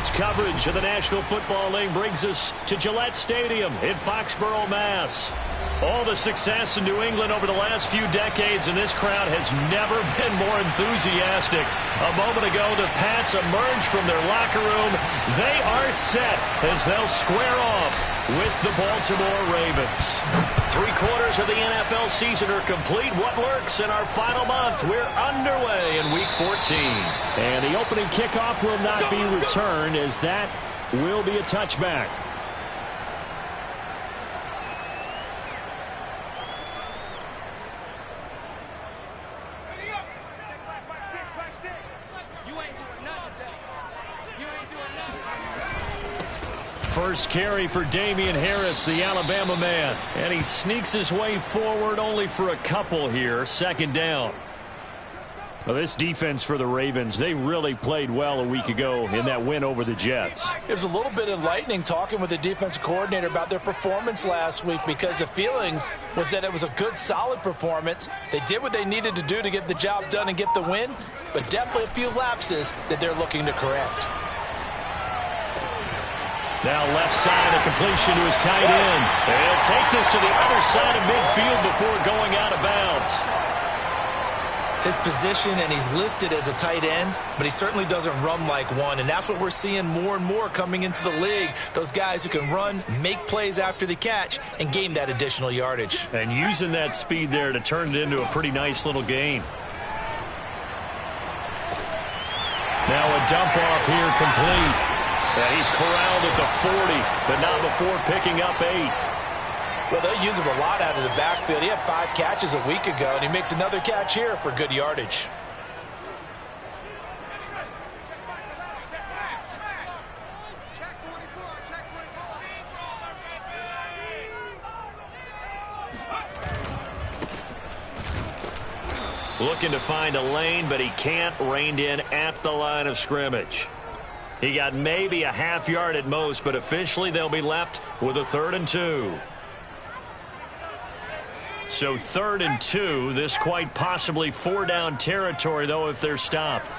Sports coverage of the National Football League brings us to Gillette Stadium in Foxborough, Mass. All the success in New England over the last few decades, and this crowd has never been more enthusiastic. A moment ago, the Pats emerged from their locker room. They are set as they'll square off with the Baltimore Ravens. 3/4 of the NFL season are complete. What lurks in our final month? We're underway in Week 14. And the opening kickoff will not be returned, as that will be a touchback. First carry for Damian Harris, the Alabama man. And he sneaks his way forward only for a couple here. Second down. Well, this defense for the Ravens, they really played well a week ago in that win over the Jets. It was a little bit enlightening talking with the defensive coordinator about their performance last week, because the feeling was that it was a good, solid performance. They did what they needed to do to get the job done and get the win, but definitely a few lapses that they're looking to correct. Now left side, a completion to his tight end. He'll take this to the other side of midfield before going out of bounds. His position, and he's listed as a tight end, but he certainly doesn't run like one, and that's what we're seeing more and more coming into the league. Those guys who can run, make plays after the catch, and gain that additional yardage. And using that speed there to turn it into a pretty nice little gain. Now a dump off here complete. He's corralled at the 40, but not before picking up 8. Well, they'll use him a lot out of the backfield. He had 5 catches a week ago, and he makes another catch here for good yardage. Looking to find a lane, but he can't. Reined in at the line of scrimmage. He got maybe a half yard at most, but officially they'll be left with a 3rd and 2. So 3rd and 2, this quite possibly 4-down territory, though, if they're stopped.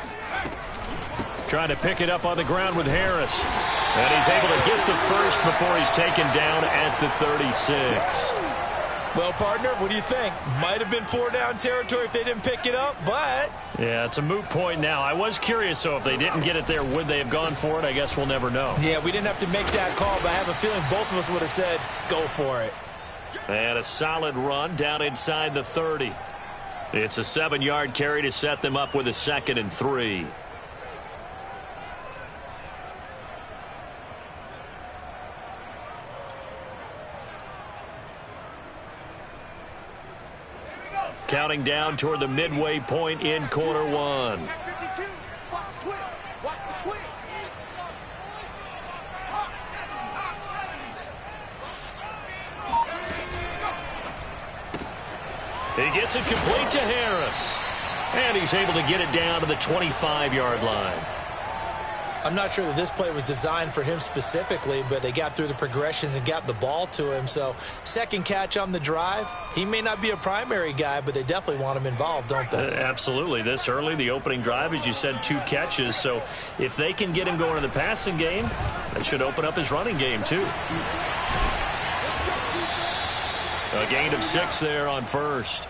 Trying to pick it up on the ground with Harris. And he's able to get the first before he's taken down at the 36. Well, partner, what do you think? Might have been 4-down territory if they didn't pick it up, but... Yeah, it's a moot point now. I was curious, so if they didn't get it there, would they have gone for it? I guess we'll never know. Yeah, we didn't have to make that call, but I have a feeling both of us would have said, go for it. And a solid run down inside the 30. It's a 7-yard carry to set them up with a 2nd and 3. Counting down toward the midway point in quarter 1. He gets it complete to Harris. And he's able to get it down to the 25-yard line. I'm not sure that this play was designed for him specifically, but they got through the progressions and got the ball to him. So, second catch on the drive. He may not be a primary guy, but they definitely want him involved, don't they? Absolutely. This early, the opening drive, as you said, 2 catches. So, if they can get him going in the passing game, that should open up his running game, too. A gain of 6 there on first.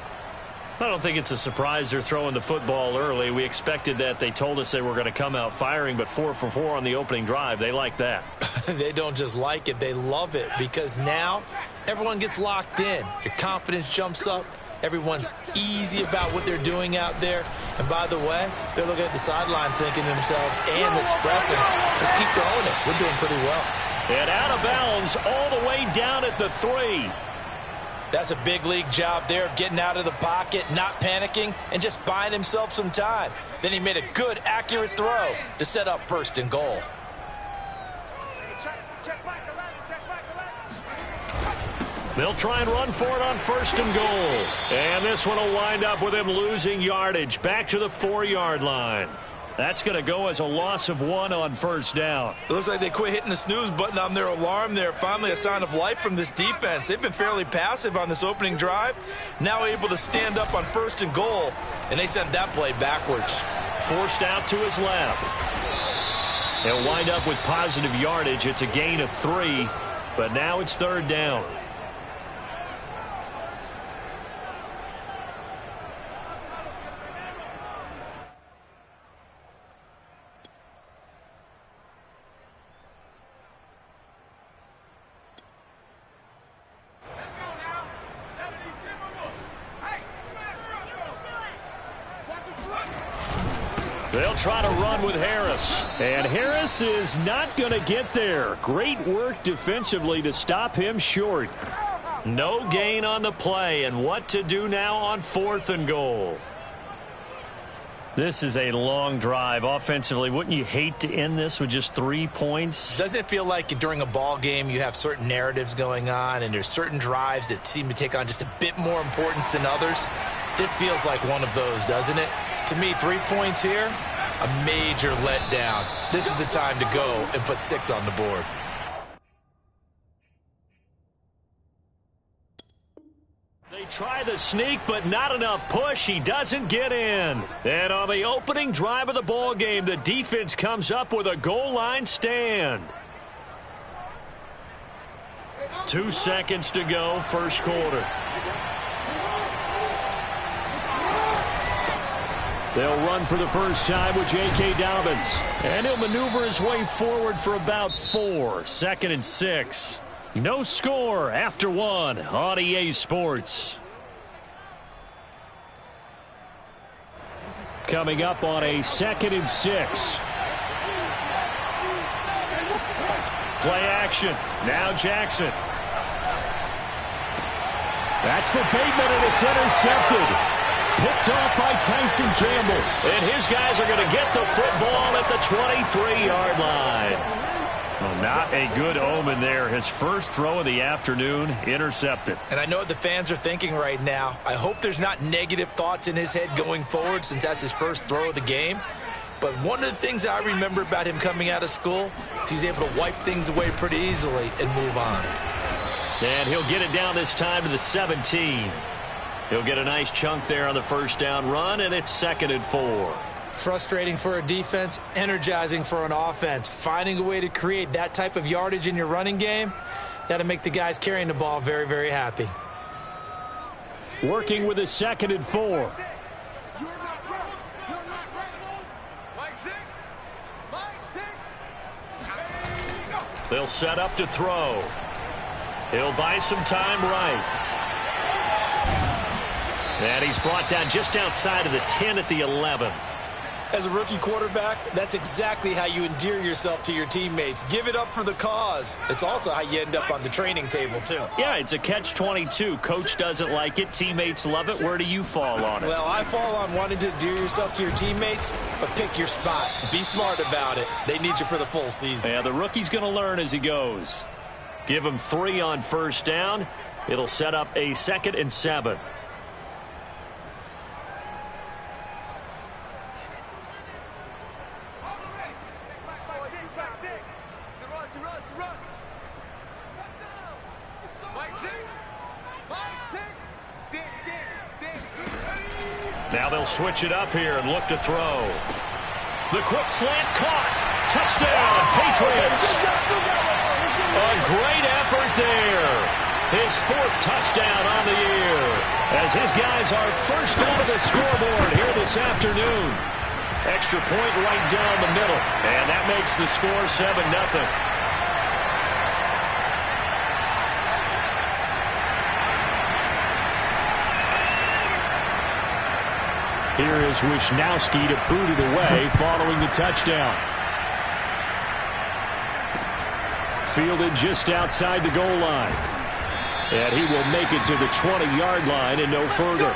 I don't think it's a surprise they're throwing the football early. We expected that. They told us they were going to come out firing, but 4 for 4 on the opening drive. They like that. They don't just like it. They love it, because now everyone gets locked in. Your confidence jumps up. Everyone's easy about what they're doing out there. And by the way, they're looking at the sideline thinking to themselves and expressing, let's keep throwing it. We're doing pretty well. And out of bounds all the way down at the 3. That's a big league job there of getting out of the pocket, not panicking, and just buying himself some time. Then he made a good, accurate throw to set up 1st and goal. They'll try and run for it on 1st and goal. And this one will wind up with him losing yardage back to the 4-yard line. That's going to go as a loss of 1 on 1st down. It looks like they quit hitting the snooze button on their alarm there. Finally a sign of life from this defense. They've been fairly passive on this opening drive. Now able to stand up on 1st and goal, and they sent that play backwards. Forced out to his left. He'll wind up with positive yardage. It's a gain of 3, but now it's 3rd down. They'll try to run with Harris. And Harris is not going to get there. Great work defensively to stop him short. No gain on the play. And what to do now on 4th and goal? This is a long drive offensively. Wouldn't you hate to end this with just 3 points? Doesn't it feel like during a ball game you have certain narratives going on and there's certain drives that seem to take on just a bit more importance than others? This feels like one of those, doesn't it? To me, 3 points here, a major letdown. This is the time to go and put 6 on the board. They try the sneak, but not enough push. He doesn't get in. And on the opening drive of the ball game, the defense comes up with a goal line stand. 2 seconds to go, first quarter. They'll run for the first time with J.K. Dobbins. And he'll maneuver his way forward for about 4. 2nd and 6. No score after 1 on EA Sports. Coming up on a 2nd and 6. Play action. Now Jackson. That's for Bateman, and it's intercepted. Picked off by Tyson Campbell. And his guys are going to get the football at the 23-yard line. Well, not a good omen there. His first throw of the afternoon, intercepted. And I know what the fans are thinking right now. I hope there's not negative thoughts in his head going forward since that's his first throw of the game. But one of the things I remember about him coming out of school is he's able to wipe things away pretty easily and move on. And he'll get it down this time to the 17. He'll get a nice chunk there on the first down run, and it's 2nd and 4. Frustrating for a defense, energizing for an offense. Finding a way to create that type of yardage in your running game, that'll make the guys carrying the ball very, very happy. Working with a 2nd and 4. They'll set up to throw. He'll buy some time right. And he's brought down just outside of the 10 at the 11. As a rookie quarterback, that's exactly how you endear yourself to your teammates. Give it up for the cause. It's also how you end up on the training table, too. Yeah, it's a catch-22. Coach doesn't like it. Teammates love it. Where do you fall on it? Well, I fall on wanting to endear yourself to your teammates, but pick your spots. Be smart about it. They need you for the full season. Yeah, the rookie's going to learn as he goes. Give him 3 on first down. It'll set up a 2nd and 7. Now they'll switch it up here and look to throw. The quick slant caught. Touchdown, Patriots. A great effort there. His 4th touchdown on the year as his guys are first onto the scoreboard here this afternoon. Extra point right down the middle, and that makes the score 7-0. Here is Wisnowski to boot it away following the touchdown. Fielded just outside the goal line. And he will make it to the 20-yard line and no further.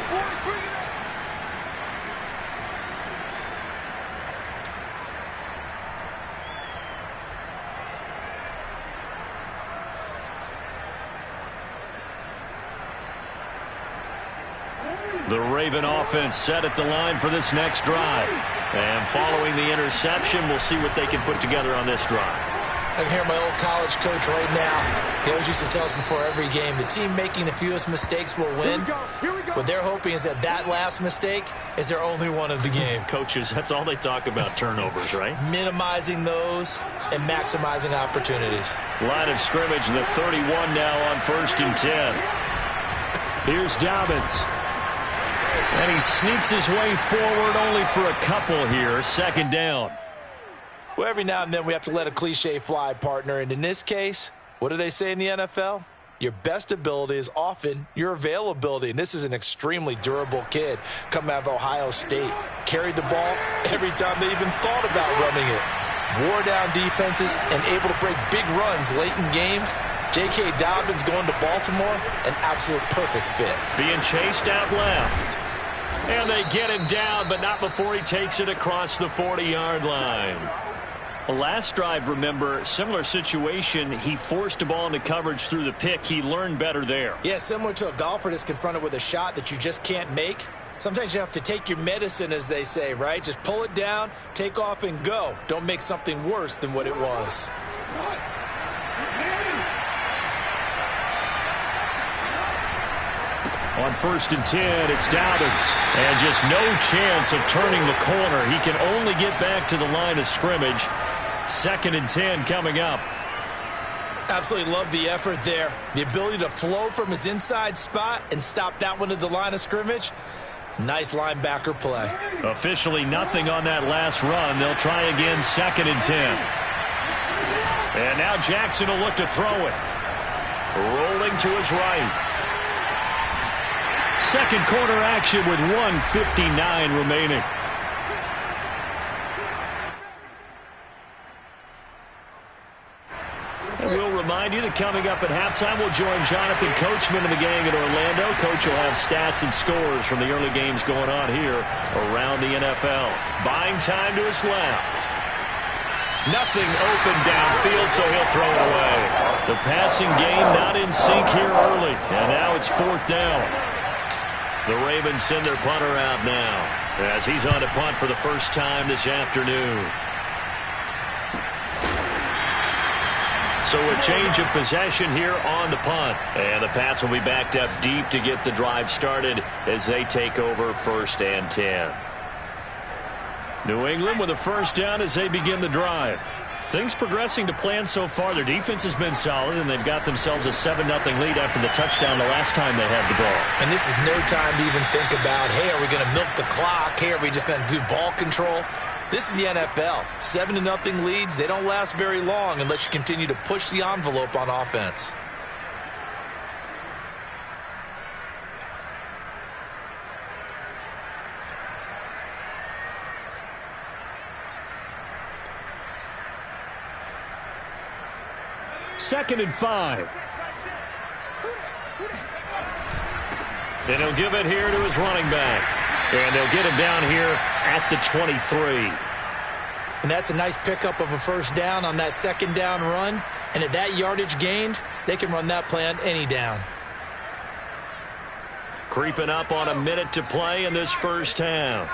The Raven offense set at the line for this next drive. And following the interception, we'll see what they can put together on this drive. I can hear my old college coach right now. He always used to tell us before every game, the team making the fewest mistakes will win. What they're hoping is that that last mistake is their only one of the game. Coaches, that's all they talk about, turnovers, right? Minimizing those and maximizing opportunities. Line of scrimmage, the 31 now on 1st and 10. Here's Dobbins. And he sneaks his way forward only for a couple here. 2nd down. Well, every now and then we have to let a cliche fly, partner. And in this case, what do they say in the NFL? Your best ability is often your availability. And this is an extremely durable kid coming out of Ohio State. Carried the ball every time they even thought about running it. Wore down defenses and able to break big runs late in games. J.K. Dobbins going to Baltimore, an absolute perfect fit. Being chased out left. And they get him down, but not before he takes it across the 40-yard line. Last drive, remember, similar situation. He forced the ball into coverage through the pick. He learned better there. Yeah, similar to a golfer that's confronted with a shot that you just can't make. Sometimes you have to take your medicine, as they say, right? Just pull it down, take off, and go. Don't make something worse than what it was. On 1st and 10, it's Dobbins. And just no chance of turning the corner. He can only get back to the line of scrimmage. 2nd and 10 coming up. Absolutely love the effort there. The ability to flow from his inside spot and stop that one at the line of scrimmage. Nice linebacker play. Officially nothing on that last run. They'll try again, 2nd and 10. And now Jackson will look to throw it. Rolling to his right. Second quarter action with 1:59 remaining. And we'll remind you that coming up at halftime, we'll join Jonathan Coachman and the gang in Orlando. Coach will have stats and scores from the early games going on here around the NFL. Buying time to his left. Nothing open downfield, so he'll throw it away. The passing game not in sync here early. And now it's 4th down. The Ravens send their punter out now as he's on to punt for the first time this afternoon. So a change of possession here on the punt. And the Pats will be backed up deep to get the drive started as they take over 1st and 10. New England with a 1st down as they begin the drive. Things progressing to plan so far. Their defense has been solid, and they've got themselves a 7-0 lead after the touchdown the last time they had the ball. And this is no time to even think about, hey, are we going to milk the clock? Hey, are we just going to do ball control? This is the NFL. 7-0 leads, they don't last very long unless you continue to push the envelope on offense. Second and 5. And he'll give it here to his running back. And they'll get him down here at the 23. And that's a nice pickup of a 1st down on that 2nd down run. And at that yardage gained, they can run that play on any down. Creeping up on a minute to play in this first half.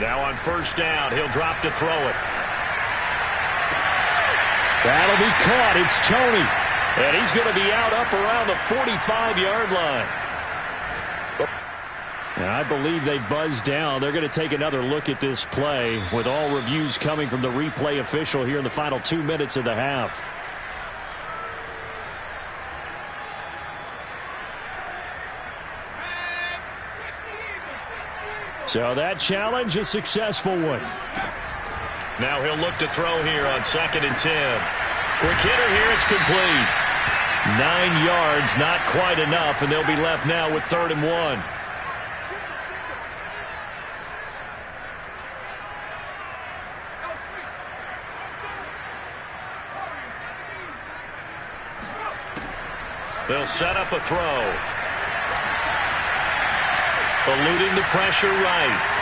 Now on 1st down, he'll drop to throw it. That'll be caught. It's Tony. And he's going to be out up around the 45-yard line. And I believe they buzzed down. They're going to take another look at this play with all reviews coming from the replay official here in the final 2 minutes of the half. So that challenge, a successful one. Now he'll look to throw here on 2nd and 10. Quick hitter here, it's complete. 9 yards, not quite enough, and they'll be left now with 3rd and 1. They'll set up a throw. Eluding the pressure right.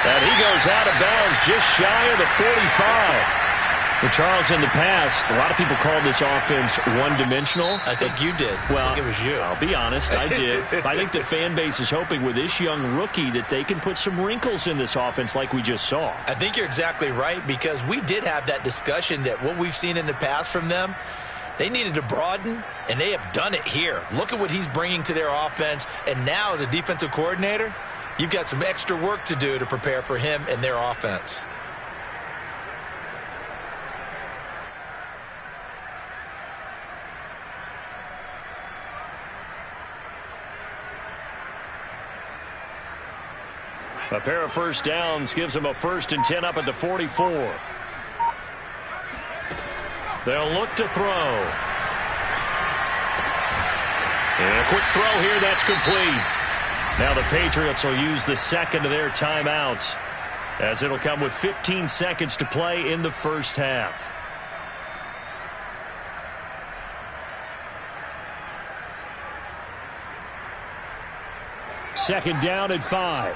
And he goes out of bounds just shy of the 45. Well, Charles, in the past, a lot of people called this offense one-dimensional. I think you did. Well, I think it was you. I'll be honest, I did. I think the fan base is hoping with this young rookie that they can put some wrinkles in this offense like we just saw. I think you're exactly right, because we did have that discussion that what we've seen in the past from them, They needed to broaden, and they have done it here. Look at what he's bringing to their offense. And now as a defensive coordinator, you've got some extra work to do to prepare for him and their offense. A pair of first downs gives them a 1st and 10 up at the 44. They'll look to throw. And a quick throw here, that's complete. Now the Patriots will use the second of their timeouts, as it'll come with 15 seconds to play in the first half. Second down at 5.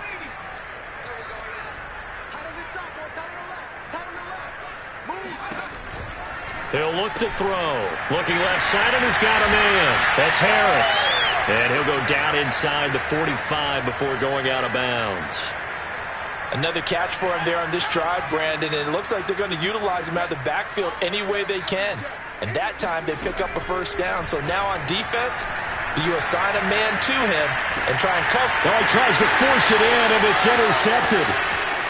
He'll look to throw. Looking left side, and he's got a man. That's Harris. And he'll go down inside the 45 before going out of bounds. Another catch for him there on this drive, Brandon, and it looks like they're going to utilize him out of the backfield any way they can. And that time they pick up a first down. So now on defense, do you assign a man to him and try and cover? Well, he tries to force it in, and it's intercepted.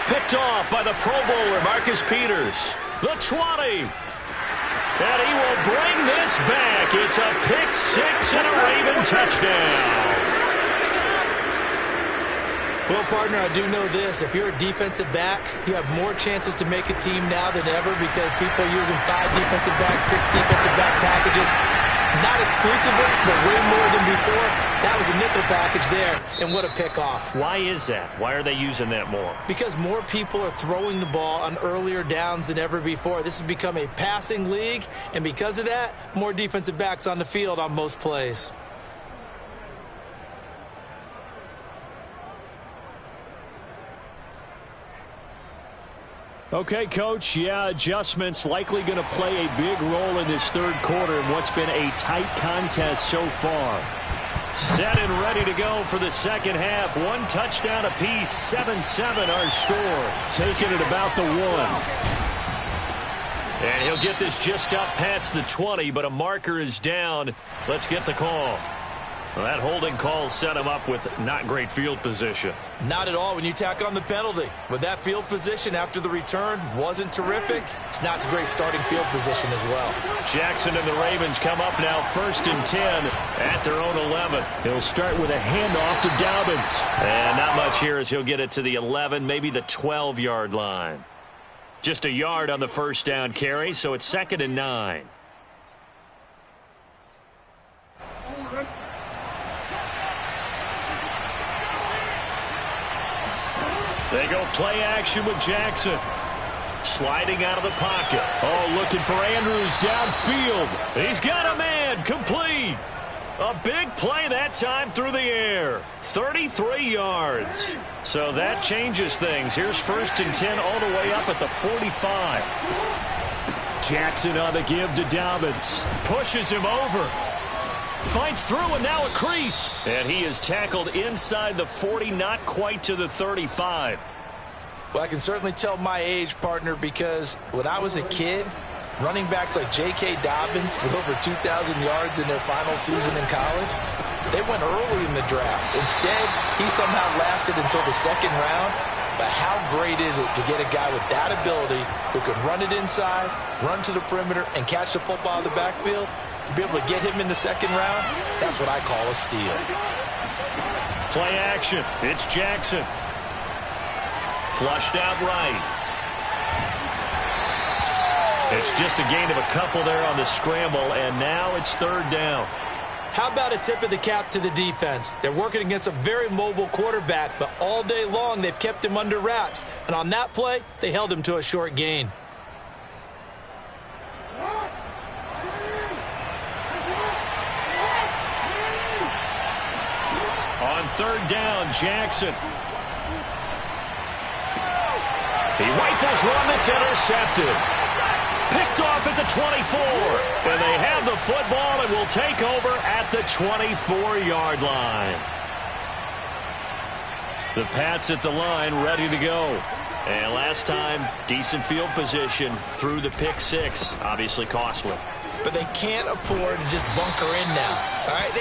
Picked off by the Pro Bowler, Marcus Peters. The 20. And he will bring this back. It's a pick six and a Raven touchdown. Well, partner, I do know this. If you're a defensive back, you have more chances to make a team now than ever because people are using 5 defensive backs, 6 defensive back packages. Not exclusively, but way more than before. That was a nickel package there, and what a pickoff. Why is that? Why are they using that more? Because more people are throwing the ball on earlier downs than ever before. This has become a passing league, and because of that, more defensive backs on the field on most plays. Okay, Coach, yeah, adjustments likely going to play a big role in this third quarter in what's been a tight contest so far. Set and ready to go for the second half. 1 touchdown apiece, 7-7 our score. Taking it about the 1. And he'll get this just up past the 20, but a marker is down. Let's get the call. Well, that holding call set him up with not great field position. Not at all when you tack on the penalty. But that field position after the return wasn't terrific. It's not a great starting field position as well. Jackson and the Ravens come up now 1st and 10 at their own 11. He'll start with a handoff to Dobbins. And not much here as he'll get it to the 11, maybe the 12-yard line. Just a yard on the first down carry, so it's 2nd and 9. They go play action with Jackson. Sliding out of the pocket. Oh, looking for Andrews downfield. He's got a man. Complete. A big play that time through the air. 33 yards. So that changes things. Here's 1st and 10 all the way up at the 45. Jackson on the give to Dobbins. Pushes him over. Fights through, and now a crease. And he is tackled inside the 40, not quite to the 35. Well, I can certainly tell my age, partner, because when I was a kid, running backs like J.K. Dobbins with over 2,000 yards in their final season in college, they went early in the draft. Instead, he somehow lasted until the 2nd round. But how great is it to get a guy with that ability who can run it inside, run to the perimeter, and catch the football in the backfield? To be able to get him in the 2nd round, that's what I call a steal. Play action. It's Jackson. Flushed out right. It's just a gain of a couple there on the scramble, and now it's 3rd down. How about a tip of the cap to the defense? They're working against a very mobile quarterback, but all day long they've kept him under wraps. And on that play, they held him to a short gain. On 3rd down, Jackson. He rifles one that's intercepted. Picked off at the 24. And they have the football and will take over at the 24-yard line. The Pats at the line, ready to go. And last time, decent field position through the pick 6. Obviously costly. but they can't afford to just bunker in now. All right,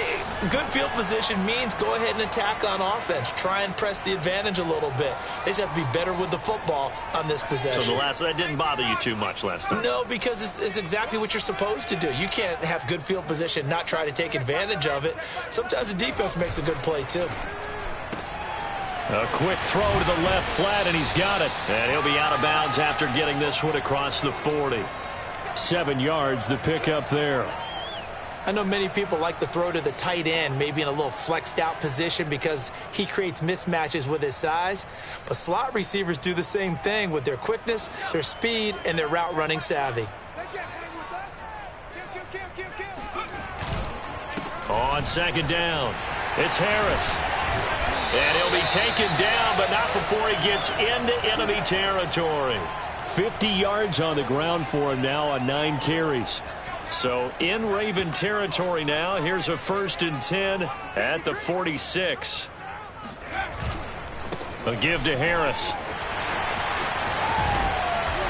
good field position means go ahead and attack on offense. Try and press the advantage a little bit. They just have to be better with the football on this possession. So that didn't bother you too much last time? No, because it's exactly what you're supposed to do. You can't have good field position, not try to take advantage of it. Sometimes the defense makes a good play, too. A quick throw to the left flat, and he's got it. And he'll be out of bounds after getting this one across the 40. 7 yards, the pickup there. I know many people like to throw to the tight end, maybe in a little flexed out position because he creates mismatches with his size. But slot receivers do the same thing with their quickness, their speed, and their route running savvy. On second down, it's Harris. And he'll be taken down, but not before he gets into enemy territory. 50 yards on the ground for him now on 9 carries. So in Raven territory now. Here's a 1st and 10 at the 46. A give to Harris.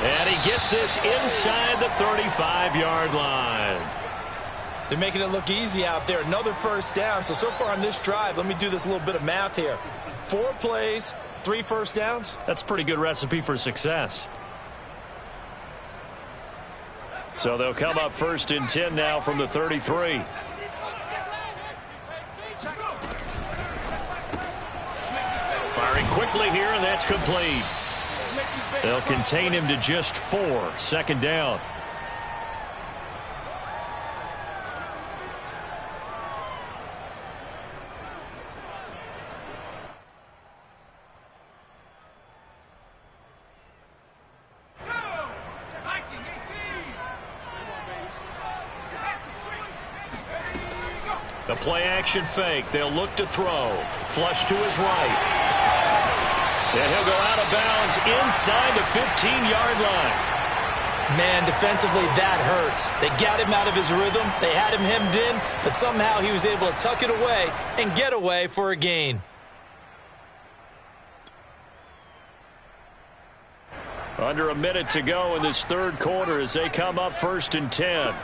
And he gets this inside the 35-yard line. They're making it look easy out there. Another 1st down. So far on this drive, let me do this little bit of math here. 4 plays, 3 1st downs. That's a pretty good recipe for success. So they'll come up 1st and 10 now from the 33. Firing quickly here, and that's complete. They'll contain him to just 4. 2nd down. The play-action fake. They'll look to throw. Flush to his right. And he'll go out of bounds inside the 15-yard line. Man, defensively, that hurts. They got him out of his rhythm. They had him hemmed in, but somehow he was able to tuck it away and get away for a gain. Under a minute to go in this 3rd quarter as they come up 1st and 10.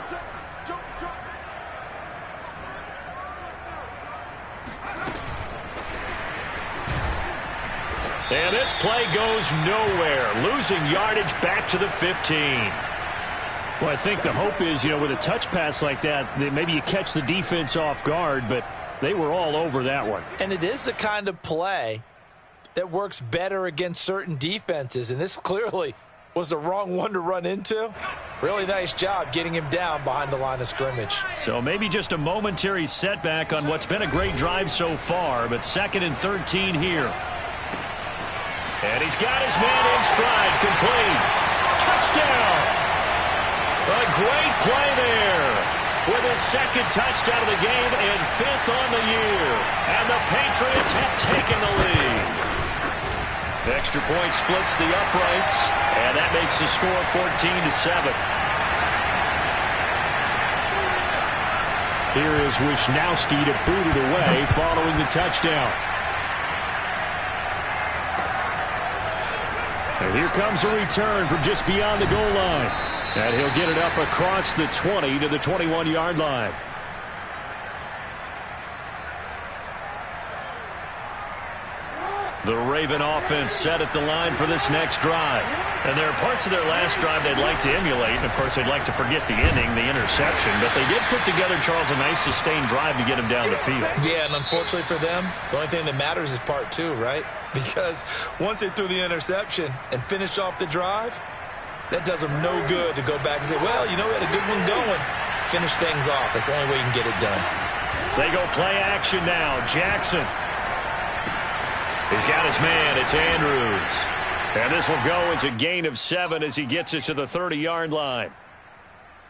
And this play goes nowhere. Losing yardage back to the 15. Well, I think the hope is, with a touch pass like that maybe you catch the defense off guard, but they were all over that one. And it is the kind of play that works better against certain defenses, and this clearly was the wrong one to run into. Really nice job getting him down behind the line of scrimmage. So maybe just a momentary setback on what's been a great drive so far, but 2nd and 13 here. And he's got his man in stride, complete. Touchdown! A great play there with his 2nd touchdown of the game and 5th on the year. And the Patriots have taken the lead. The extra point splits the uprights, and that makes the score 14-7. Here is Wisnowski to boot it away following the touchdown. And here comes a return from just beyond the goal line. And he'll get it up across the 20 to the 21-yard line. The Raven offense set at the line for this next drive. And there are parts of their last drive they'd like to emulate. And, of course, they'd like to forget the inning, the interception. But they did put together, Charles, a nice sustained drive to get him down the field. Yeah, and unfortunately for them, the only thing that matters is part 2, right? Because once they threw the interception and finished off the drive, that does them no good to go back and say, well, we had a good one going. Finish things off. That's the only way you can get it done. They go play action now. Jackson. He's got his man. It's Andrews. And this will go as a gain of 7 as he gets it to the 30-yard line.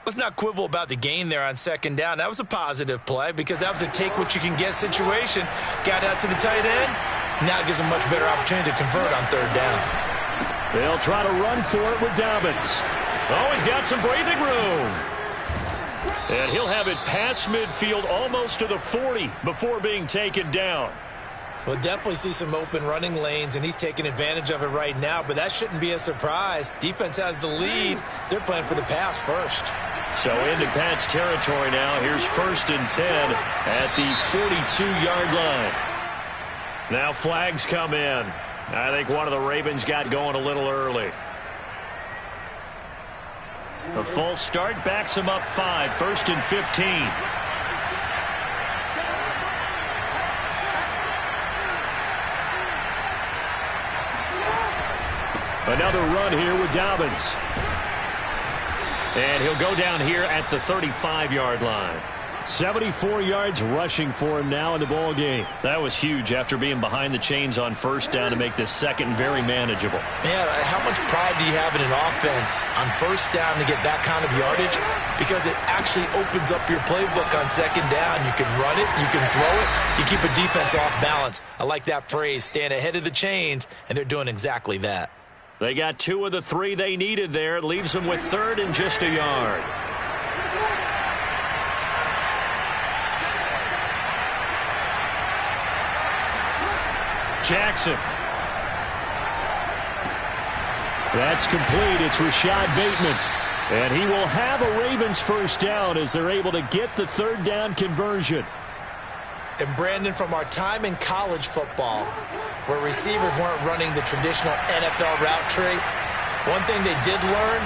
Let's not quibble about the gain there on 2nd down. That was a positive play because that was a take-what-you-can-get situation. Got out to the tight end. Now it gives them a much better opportunity to convert on 3rd down. They'll try to run for it with Dobbins. Oh, he's got some breathing room. And he'll have it past midfield almost to the 40 before being taken down. We'll definitely see some open running lanes, and he's taking advantage of it right now, but that shouldn't be a surprise. Defense has the lead. They're playing for the pass first. So into Pat's territory now. Here's 1st and 10 at the 42-yard line. Now flags come in. I think one of the Ravens got going a little early. A false start backs him up 5. 1st and 15. Another run here with Dobbins. And he'll go down here at the 35-yard line. 74 yards rushing for him now in the ball game. That was huge after being behind the chains on 1st down to make this second very manageable. Man, how much pride do you have in an offense on 1st down to get that kind of yardage? Because it actually opens up your playbook on 2nd down. You can run it, you can throw it, you keep a defense off balance. I like that phrase, stand ahead of the chains, and they're doing exactly that. They got 2 of the 3 they needed there. It leaves them with 3rd and just a yard. Jackson. That's complete. It's Rashad Bateman. And he will have a Ravens 1st down as they're able to get the 3rd down conversion. And Brandon, from our time in college football, where receivers weren't running the traditional NFL route tree, one thing they did learn,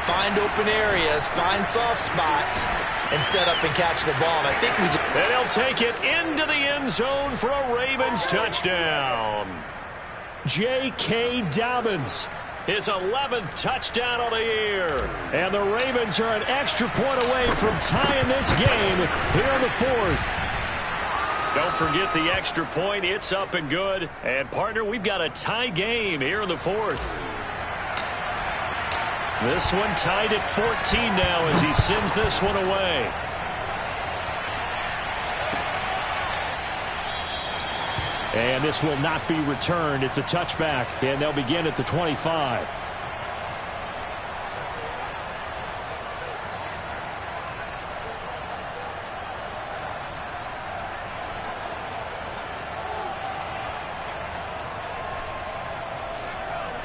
find open areas, find soft spots, and set up and catch the ball. And I think we just... And he'll take it into the end zone for a Ravens touchdown. J.K. Dobbins. His 11th touchdown of the year. And the Ravens are an extra point away from tying this game here in the 4th. Don't forget the extra point. It's up and good. And, partner, we've got a tie game here in the 4th. This one tied at 14 now as he sends this one away. And this will not be returned. It's a touchback, and they'll begin at the 25.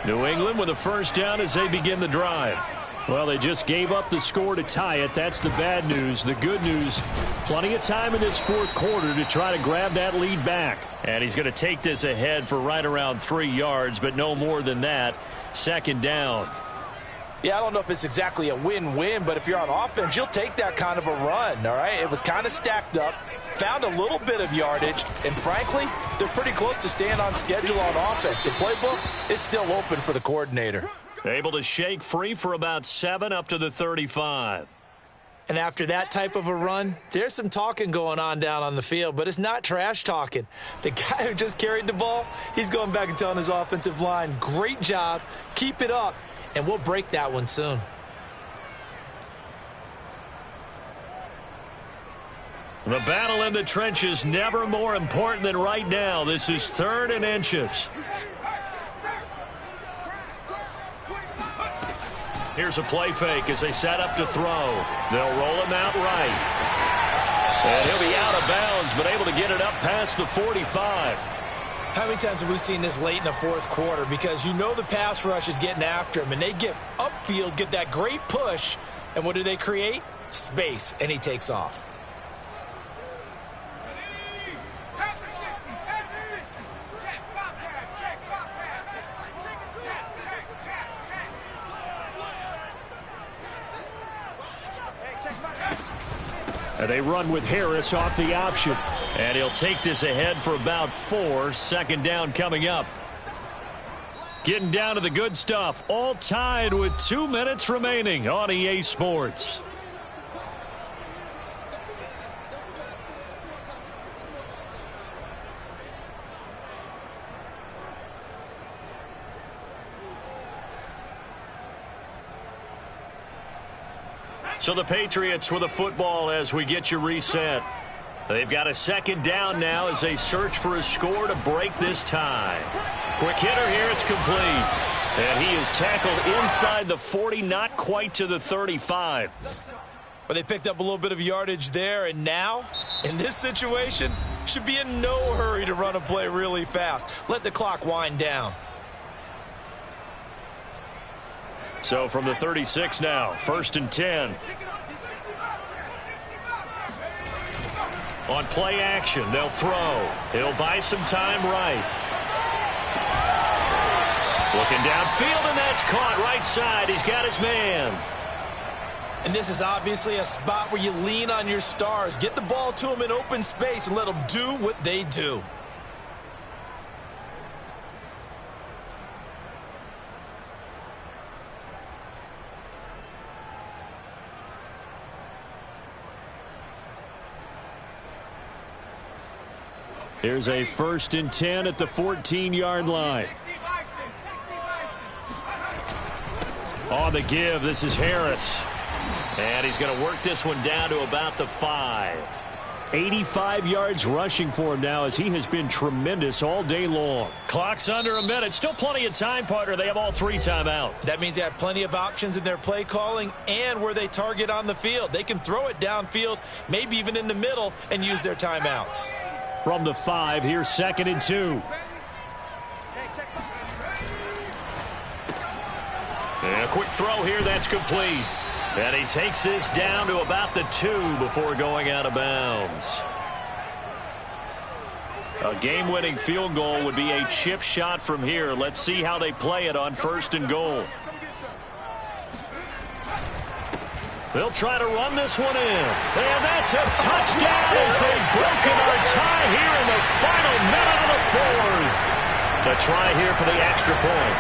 New England with a 1st down as they begin the drive. Well, they just gave up the score to tie it. That's the bad news. The good news, plenty of time in this 4th quarter to try to grab that lead back. And he's going to take this ahead for right around 3 yards, but no more than that. 2nd down. Yeah, I don't know if it's exactly a win-win, but if you're on offense, you'll take that kind of a run, all right? It was kind of stacked up, found a little bit of yardage, and frankly, they're pretty close to staying on schedule on offense. The playbook is still open for the coordinator. Able to shake free for about 7 up to the 35. And after that type of a run, there's some talking going on down on the field, but it's not trash talking. The guy who just carried the ball, he's going back and telling his offensive line, great job, keep it up, and we'll break that one soon. The battle in the trenches never more important than right now. This is 3rd and inches. Here's a play fake as they set up to throw. They'll roll him out right. And he'll be out of bounds, but able to get it up past the 45. How many times have we seen this late in the 4th quarter? Because you know the pass rush is getting after him, and they get upfield, get that great push, and what do they create? Space, and he takes off. And they run with Harris off the option. And he'll take this ahead for about 4. 2nd down coming up. Getting down to the good stuff. All tied with 2 minutes remaining on EA Sports. So the Patriots with a football as we get you reset. They've got a 2nd down now as they search for a score to break this tie. Quick hitter here, it's complete. And he is tackled inside the 40, not quite to the 35. But they picked up a little bit of yardage there, and now, in this situation, should be in no hurry to run a play really fast. Let the clock wind down. So from the 36 now, 1st and 10. On play action, they'll throw. He'll buy some time right. Looking downfield, and that's caught right side. He's got his man. And this is obviously a spot where you lean on your stars. Get the ball to them in open space and let them do what they do. Here's a 1st and 10 at the 14-yard line. On the give, this is Harris. And he's going to work this one down to about the 5. 85 yards rushing for him now as he has been tremendous all day long. Clock's under a minute. Still plenty of time, partner. They have all 3 timeouts. That means they have plenty of options in their play calling and where they target on the field. They can throw it downfield, maybe even in the middle, and use their timeouts. From the 5, here's 2nd and 2. And a quick throw here, that's complete. And he takes this down to about the 2 before going out of bounds. A game-winning field goal would be a chip shot from here. Let's see how they play it on 1st and goal. They'll try to run this one in. And that's a touchdown as they've broken our tie here in the final minute of the 4th. To try here for the extra point.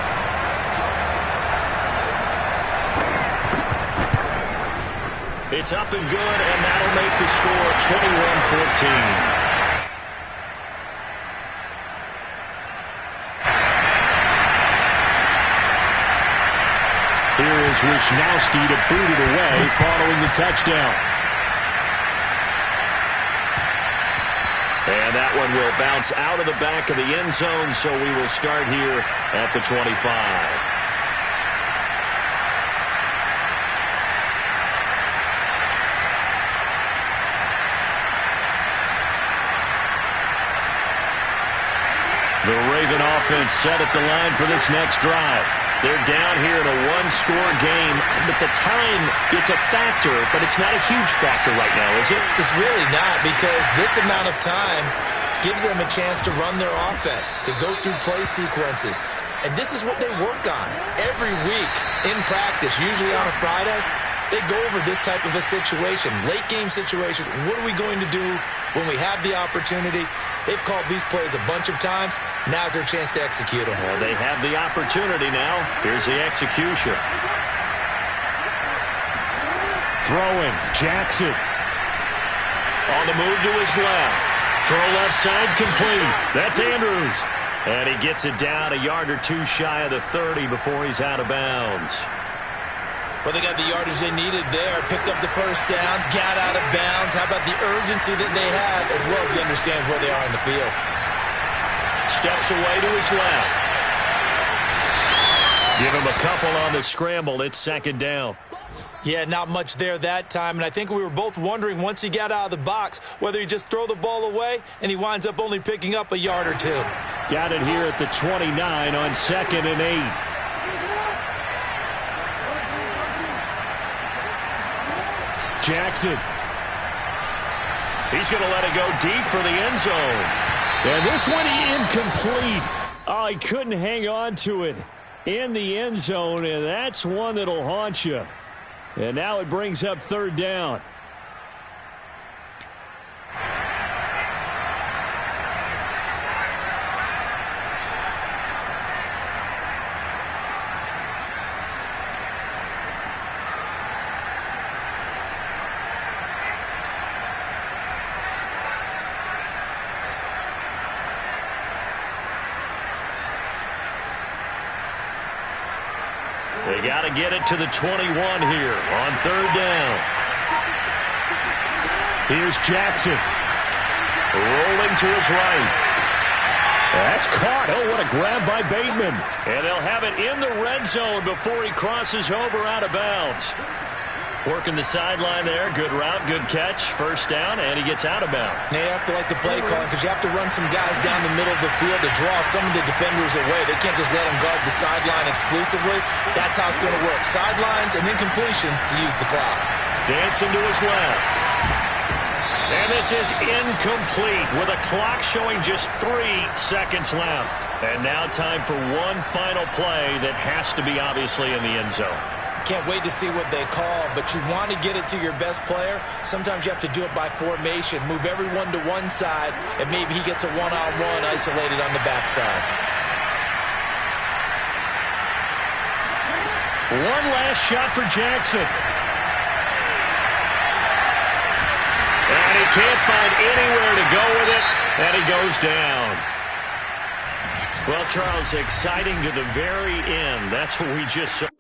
It's up and good, and that'll make the score 21-14. Here is Wisnowski to boot it away following the touchdown. And that one will bounce out of the back of the end zone, so we will start here at the 25. The Raven offense set at the line for this next drive. They're down here in a one-score game, but the time, it's a factor, but it's not a huge factor right now, is it? It's really not, because this amount of time gives them a chance to run their offense, to go through play sequences. And this is what they work on every week in practice, usually on a Friday. They go over this type of a situation, late-game situation. What are we going to do when we have the opportunity? They've called these plays a bunch of times. Now's their chance to execute them. Well, they have the opportunity now. Here's the execution. Throwing, Jackson. On the move to his left. Throw left side complete. That's Andrews. And he gets it down a yard or two shy of the 30 before he's out of bounds. Well, they got the yardage they needed there. Picked up the first down, got out of bounds. How about the urgency that they have, as well as they understand where they are in the field? Steps away to his left. Give him a couple on the scramble. It's 2nd down. Yeah, not much there that time. And I think we were both wondering once he got out of the box whether he just throw the ball away, and he winds up only picking up a yard or 2. Got it here at the 29 on 2nd and 8. Jackson. He's going to let it go deep for the end zone. And this one incomplete. Oh, he couldn't hang on to it in the end zone, and that's one that'll haunt you. And now it brings up 3rd down. They got to get it to the 21 here on 3rd down. Here's Jackson. Rolling to his right. That's caught. Oh, what a grab by Bateman. And they'll have it in the red zone before he crosses over out of bounds. Working the sideline there. Good route, good catch. 1st down, and he gets out of bounds. Now you have to like the play calling because you have to run some guys down the middle of the field to draw some of the defenders away. They can't just let them guard the sideline exclusively. That's how it's going to work. Sidelines and then completions to use the clock. Dancing to his left. And this is incomplete with a clock showing just 3 seconds left. And now time for one final play that has to be obviously in the end zone. Can't wait to see what they call, but you want to get it to your best player. Sometimes you have to do it by formation. Move everyone to one side, and maybe he gets a one-on-one isolated on the backside. One last shot for Jackson. And he can't find anywhere to go with it, and he goes down. Well, Charles, exciting to the very end. That's what we just saw.